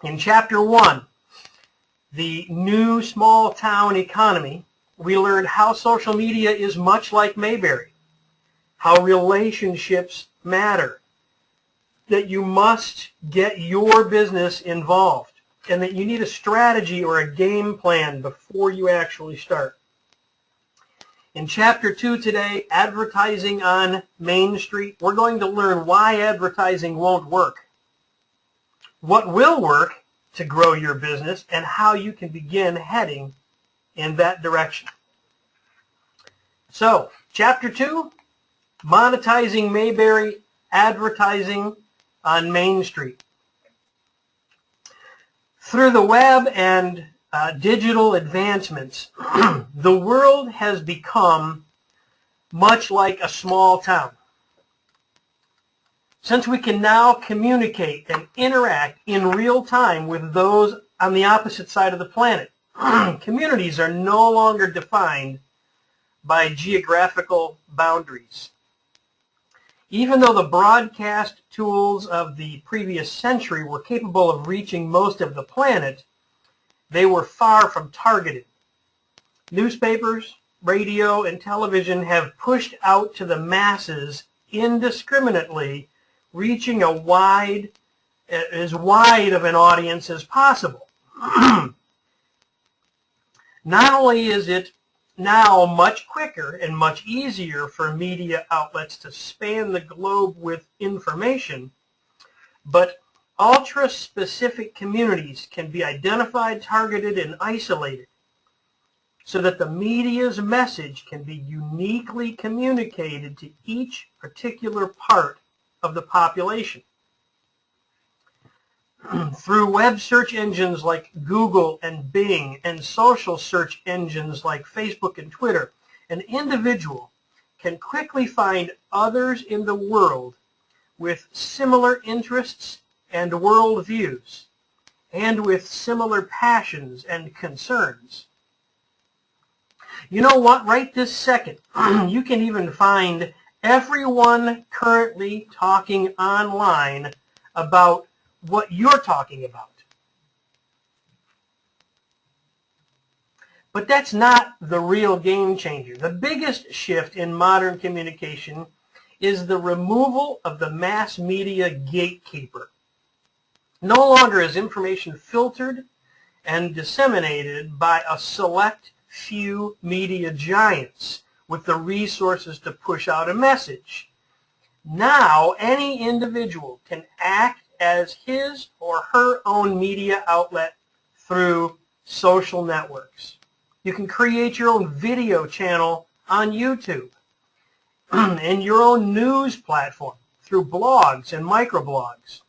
In Chapter 1, the new small town economy, we learned how social media is much like Mayberry, how relationships matter, that you must get your business involved, and that you need a strategy or a game plan before you actually start. In Chapter 2 today, Advertising on Mainstreet, we're going to learn why advertising won't work, what will work to grow your business, and how you can begin heading in that direction. So, Chapter 2, Monetizing Mayberry, Advertising on Mainstreet. Through the web and digital advancements, the world has become much like a small town. Since we can now communicate and interact in real time with those on the opposite side of the planet, communities are no longer defined by geographical boundaries. Even though the broadcast tools of the previous century were capable of reaching most of the planet, they were far from targeted. Newspapers, radio, and television have pushed out to the masses indiscriminately, reaching as wide of an audience as possible. Not only is it now much quicker and much easier for media outlets to span the globe with information, but ultra-specific communities can be identified, targeted, and isolated so that the media's message can be uniquely communicated to each particular part of the population. Through web search engines like Google and Bing and social search engines like Facebook and Twitter, an individual can quickly find others in the world with similar interests and worldviews, and with similar passions and concerns. You know what? Right this second, you can even find everyone currently talking online about what you're talking about. But that's not the real game changer. The biggest shift in modern communication is the removal of the mass media gatekeeper. No longer is information filtered and disseminated by a select few media giants with the resources to push out a message. Now, any individual can act as his or her own media outlet through social networks. You can create your own video channel on YouTube and your own news platform through blogs and microblogs.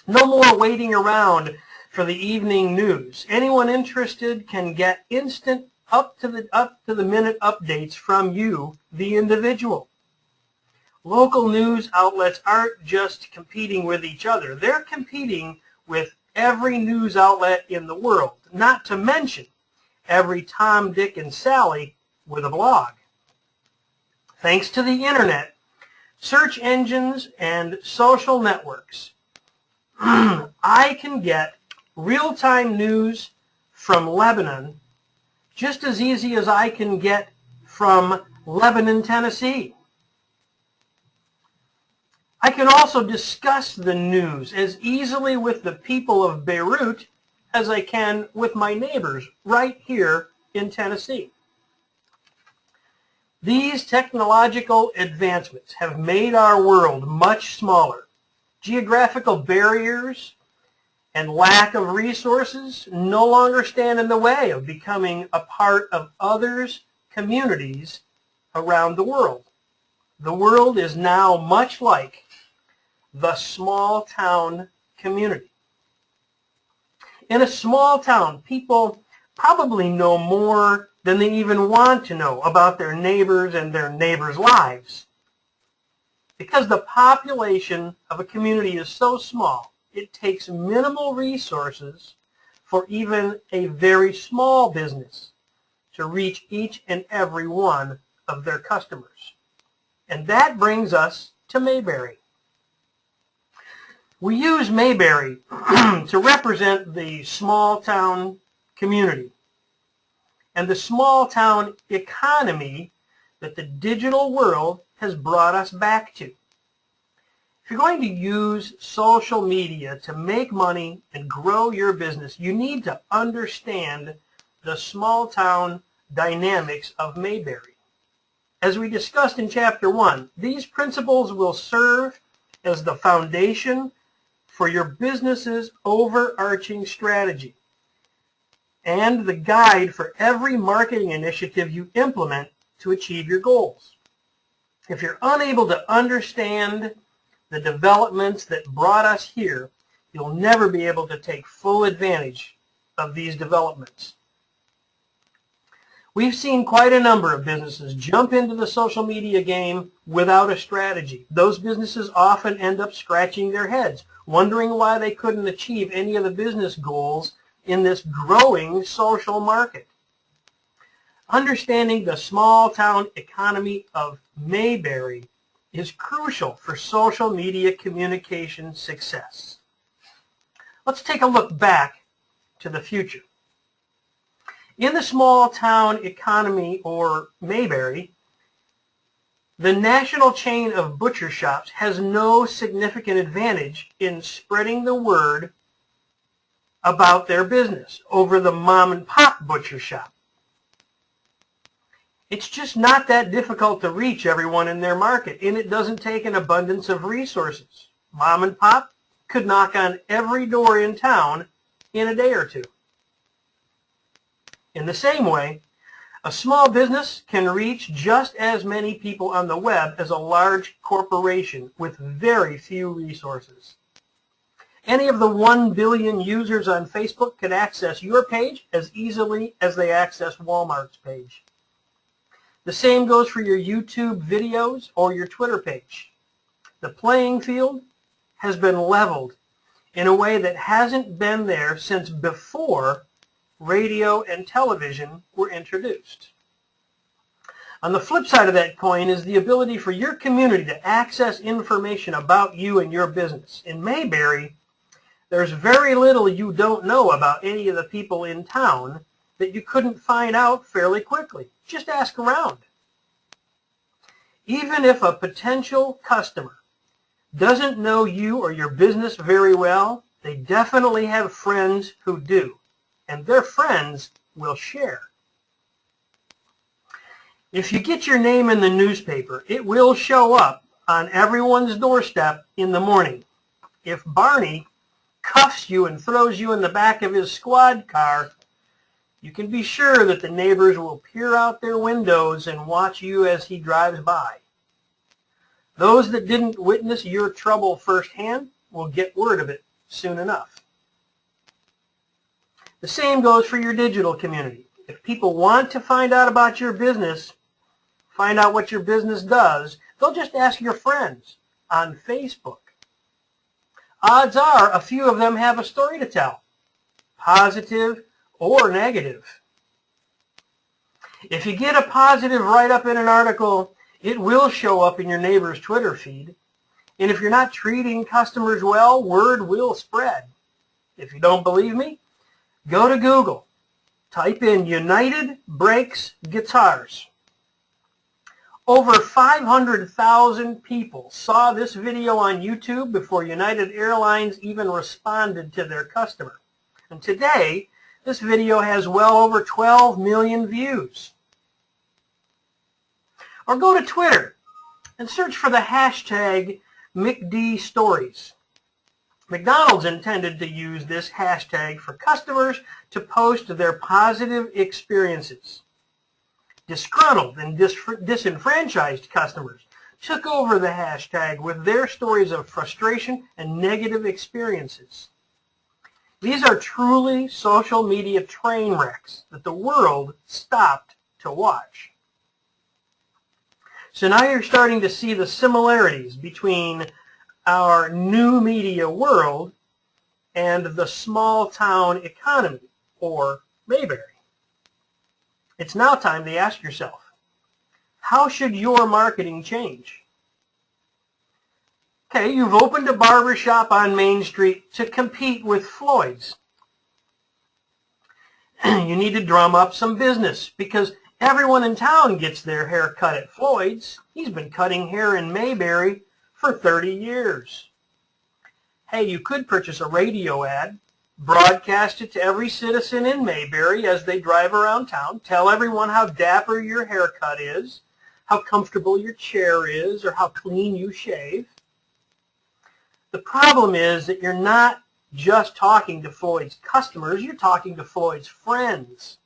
No more waiting around for the evening news. Anyone interested can get instant up to the minute updates from you, the individual. Local news outlets aren't just competing with each other. They're competing with every news outlet in the world, not to mention every Tom, Dick, and Sally with a blog. Thanks to the internet, search engines, and social networks, I can get real-time news from Lebanon just as easy as I can get from Lebanon, Tennessee. I can also discuss the news as easily with the people of Beirut as I can with my neighbors right here in Tennessee. These technological advancements have made our world much smaller. Geographical barriers and lack of resources no longer stand in the way of becoming a part of others' communities around the world. The world is now much like the small town community. In a small town, people probably know more than they even want to know about their neighbors and their neighbors' lives. Because the population of a community is so small, it takes minimal resources for even a very small business to reach each and every one of their customers. And that brings us to Mayberry. We use Mayberry to represent the small town community and the small town economy that the digital world has brought us back to. If you're going to use social media to make money and grow your business, you need to understand the small town dynamics of Mayberry. As we discussed in Chapter 1, these principles will serve as the foundation for your business's overarching strategy and the guide for every marketing initiative you implement to achieve your goals. If you're unable to understand the developments that brought us here, you'll never be able to take full advantage of these developments. We've seen quite a number of businesses jump into the social media game without a strategy. Those businesses often end up scratching their heads, wondering why they couldn't achieve any of the business goals in this growing social market. Understanding the small town economy of Mayberry is crucial for social media communication success. Let's take a look back to the future. In the small town economy, or Mayberry, the national chain of butcher shops has no significant advantage in spreading the word about their business over the mom and pop butcher shop. It's just not that difficult to reach everyone in their market, and it doesn't take an abundance of resources. Mom and pop could knock on every door in town in a day or two. In the same way, a small business can reach just as many people on the web as a large corporation with very few resources. Any of the 1 billion users on Facebook can access your page as easily as they access Walmart's page. The same goes for your YouTube videos or your Twitter page. The playing field has been leveled in a way that hasn't been there since before radio and television were introduced. On the flip side of that coin is the ability for your community to access information about you and your business. In Mayberry, there's very little you don't know about any of the people in town that you couldn't find out fairly quickly. Just ask around. Even if a potential customer doesn't know you or your business very well, they definitely have friends who do, and their friends will share. If you get your name in the newspaper, it will show up on everyone's doorstep in the morning. If Barney cuffs you and throws you in the back of his squad car, you can be sure that the neighbors will peer out their windows and watch you as he drives by. Those that didn't witness your trouble firsthand will get word of it soon enough. The same goes for your digital community. If people want to find out about your business, find out what your business does, they'll just ask your friends on Facebook. Odds are a few of them have a story to tell, positive or negative. If you get a positive write-up in an article, it will show up in your neighbor's Twitter feed. And if you're not treating customers well, word will spread. If you don't believe me, go to Google. Type in United Brakes Guitars. Over 500,000 people saw this video on YouTube before United Airlines even responded to their customer. And today, this video has well over 12 million views. Or go to Twitter and search for the hashtag McDStories. McDonald's intended to use this hashtag for customers to post their positive experiences. Disgruntled and disenfranchised customers took over the hashtag with their stories of frustration and negative experiences. These are truly social media train wrecks that the world stopped to watch. So now you're starting to see the similarities between our new media world and the small town economy, or Mayberry. It's now time to ask yourself, how should your marketing change? Okay, you've opened a barber shop on Main Street to compete with Floyd's. You need to drum up some business because everyone in town gets their hair cut at Floyd's. He's been cutting hair in Mayberry for 30 years. Hey, you could purchase a radio ad, broadcast it to every citizen in Mayberry as they drive around town, tell everyone how dapper your haircut is, how comfortable your chair is, or how clean you shave. The problem is that you're not just talking to Floyd's customers, you're talking to Floyd's friends.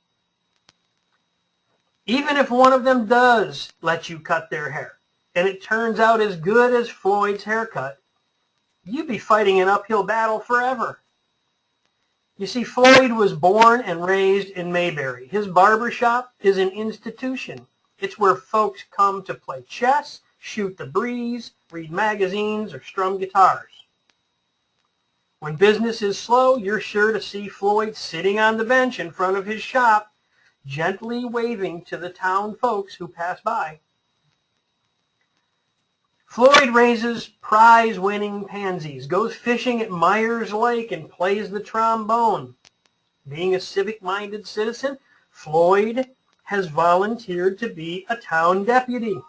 Even if one of them does let you cut their hair, and it turns out as good as Floyd's haircut, you'd be fighting an uphill battle forever. You see, Floyd was born and raised in Mayberry. His barber shop is an institution. It's where folks come to play chess, shoot the breeze, read magazines, or strum guitars. When business is slow, you're sure to see Floyd sitting on the bench in front of his shop, gently waving to the town folks who pass by. Floyd raises prize-winning pansies, goes fishing at Myers Lake, and plays the trombone. Being a civic-minded citizen, Floyd has volunteered to be a town deputy,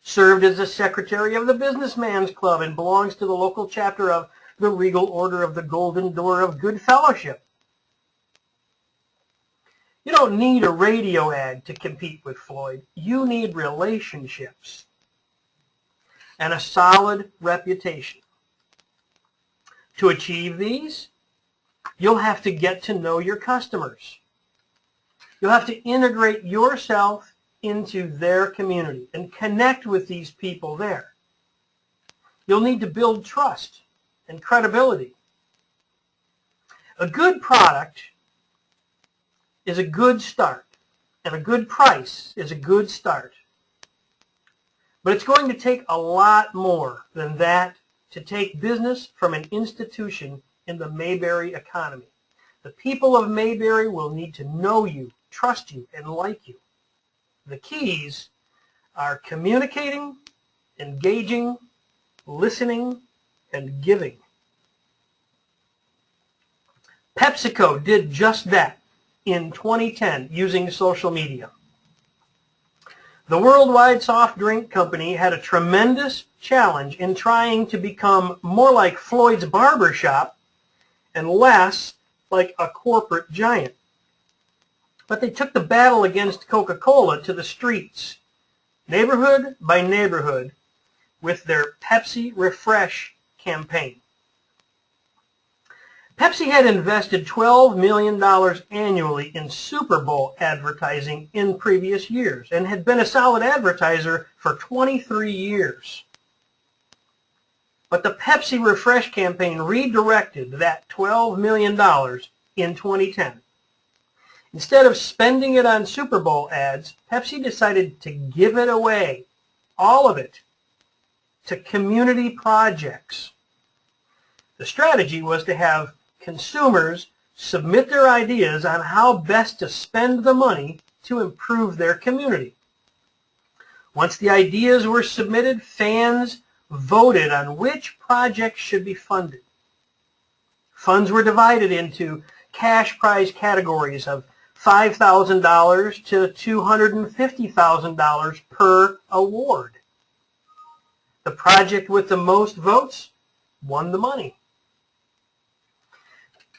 served as a secretary of the Businessman's Club, and belongs to the local chapter of the Regal Order of the Golden Door of Good Fellowship. You don't need a radio ad to compete with Floyd. You need relationships and a solid reputation. To achieve these, you'll have to get to know your customers. You'll have to integrate yourself into their community and connect with these people there. You'll need to build trust and credibility. A good product is a good start, and a good price is a good start. But it's going to take a lot more than that to take business from an institution in the Mayberry economy. The people of Mayberry will need to know you, trust you, and like you. The keys are communicating, engaging, listening, and giving. PepsiCo did just that in 2010 using social media. The worldwide soft drink company had a tremendous challenge in trying to become more like Floyd's barber shop and less like a corporate giant. But they took the battle against Coca-Cola to the streets, neighborhood by neighborhood, with their Pepsi Refresh campaign. Pepsi had invested $12 million annually in Super Bowl advertising in previous years and had been a solid advertiser for 23 years. But the Pepsi Refresh campaign redirected that $12 million in 2010. Instead of spending it on Super Bowl ads, Pepsi decided to give it away, all of it, to community projects. The strategy was to have consumers submit their ideas on how best to spend the money to improve their community. Once the ideas were submitted, fans voted on which projects should be funded. Funds were divided into cash prize categories of $5,000 to $250,000 per award. The project with the most votes won the money.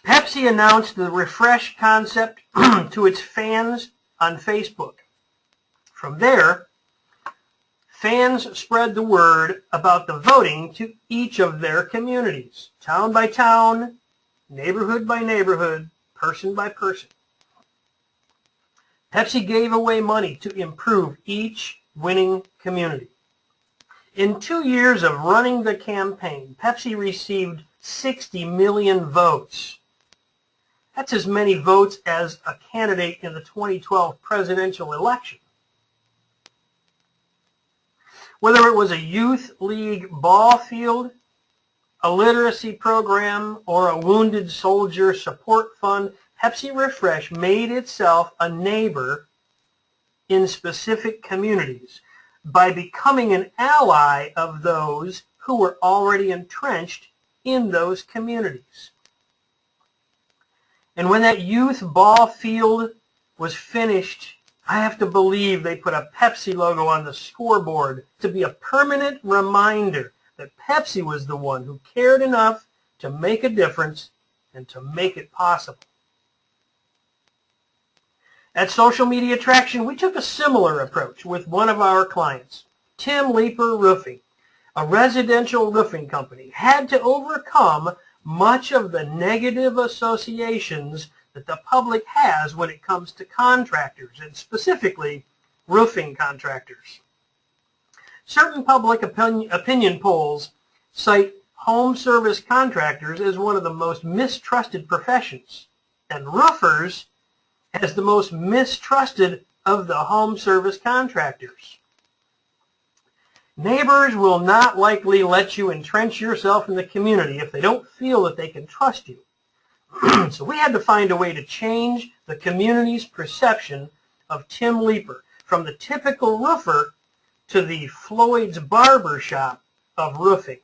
Pepsi announced the Refresh concept to its fans on Facebook. From there, fans spread the word about the voting to each of their communities, town by town, neighborhood by neighborhood, person by person. Pepsi gave away money to improve each winning community. In 2 years of running the campaign, Pepsi received 60 million votes. That's as many votes as a candidate in the 2012 presidential election. Whether it was a youth league ball field, a literacy program, or a wounded soldier support fund, Pepsi Refresh made itself a neighbor in specific communities by becoming an ally of those who were already entrenched in those communities. And when that youth ball field was finished, I have to believe they put a Pepsi logo on the scoreboard to be a permanent reminder that Pepsi was the one who cared enough to make a difference and to make it possible. At Social Media Traction, we took a similar approach with one of our clients. Tim Leeper Roofing, a residential roofing company, had to overcome much of the negative associations that the public has when it comes to contractors, and specifically roofing contractors. Certain public opinion polls cite home service contractors as one of the most mistrusted professions, and roofers as the most mistrusted of the home service contractors. Neighbors will not likely let you entrench yourself in the community if they don't feel that they can trust you. So we had to find a way to change the community's perception of Tim Leeper from the typical roofer to the Floyd's barber shop of roofing.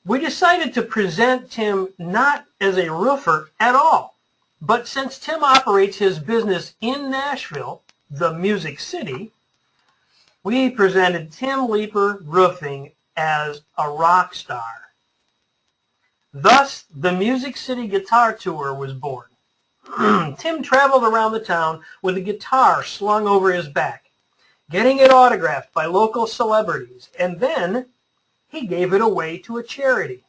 We decided to present Tim not as a roofer at all, but since Tim operates his business in Nashville, the Music City, we presented Tim Leeper Roofing as a rock star. Thus, the Music City Guitar Tour was born. Tim traveled around the town with a guitar slung over his back, getting it autographed by local celebrities, and then he gave it away to a charity.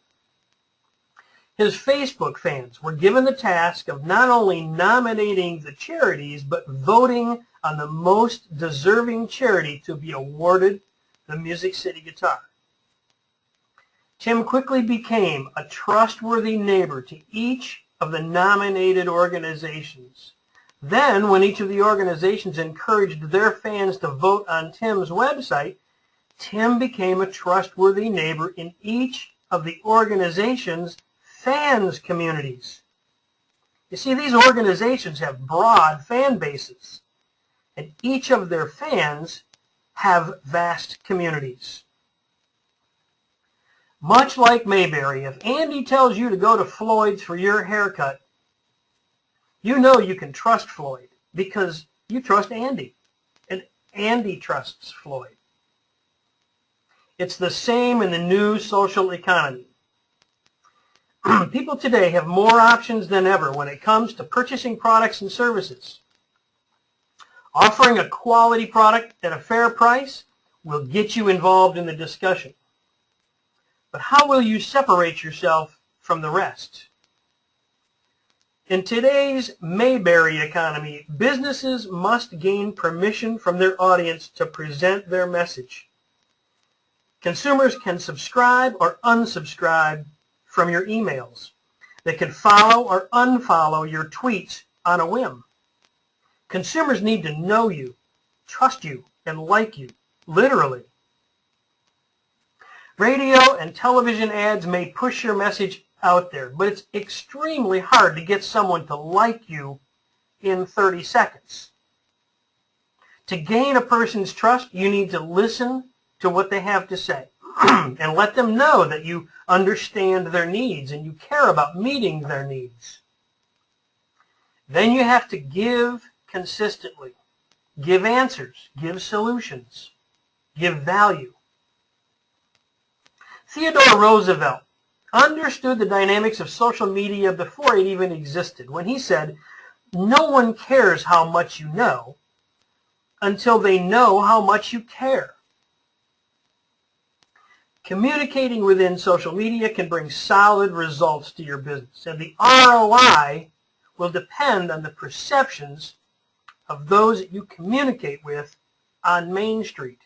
His Facebook fans were given the task of not only nominating the charities, but voting on the most deserving charity to be awarded the Music City Guitar. Tim quickly became a trustworthy neighbor to each of the nominated organizations. Then, when each of the organizations encouraged their fans to vote on Tim's website, Tim became a trustworthy neighbor in each of the organization's fans communities. You see, these organizations have broad fan bases, and each of their fans have vast communities. Much like Mayberry, if Andy tells you to go to Floyd's for your haircut, you know you can trust Floyd because you trust Andy, and Andy trusts Floyd. It's the same in the new social economy. People today have more options than ever when it comes to purchasing products and services. Offering a quality product at a fair price will get you involved in the discussion. But how will you separate yourself from the rest? In today's Mayberry economy, businesses must gain permission from their audience to present their message. Consumers can subscribe or unsubscribe from your emails. They can follow or unfollow your tweets on a whim. Consumers need to know you, trust you, and like you, literally. Radio and television ads may push your message out there, but it's extremely hard to get someone to like you in 30 seconds. To gain a person's trust, you need to listen to what they have to say and let them know that you understand their needs and you care about meeting their needs. Then you have to give consistently, give answers, give solutions, give value. Theodore Roosevelt understood the dynamics of social media before it even existed when he said, "No one cares how much you know until they know how much you care." Communicating within social media can bring solid results to your business, and the ROI will depend on the perceptions of those that you communicate with on Main Street.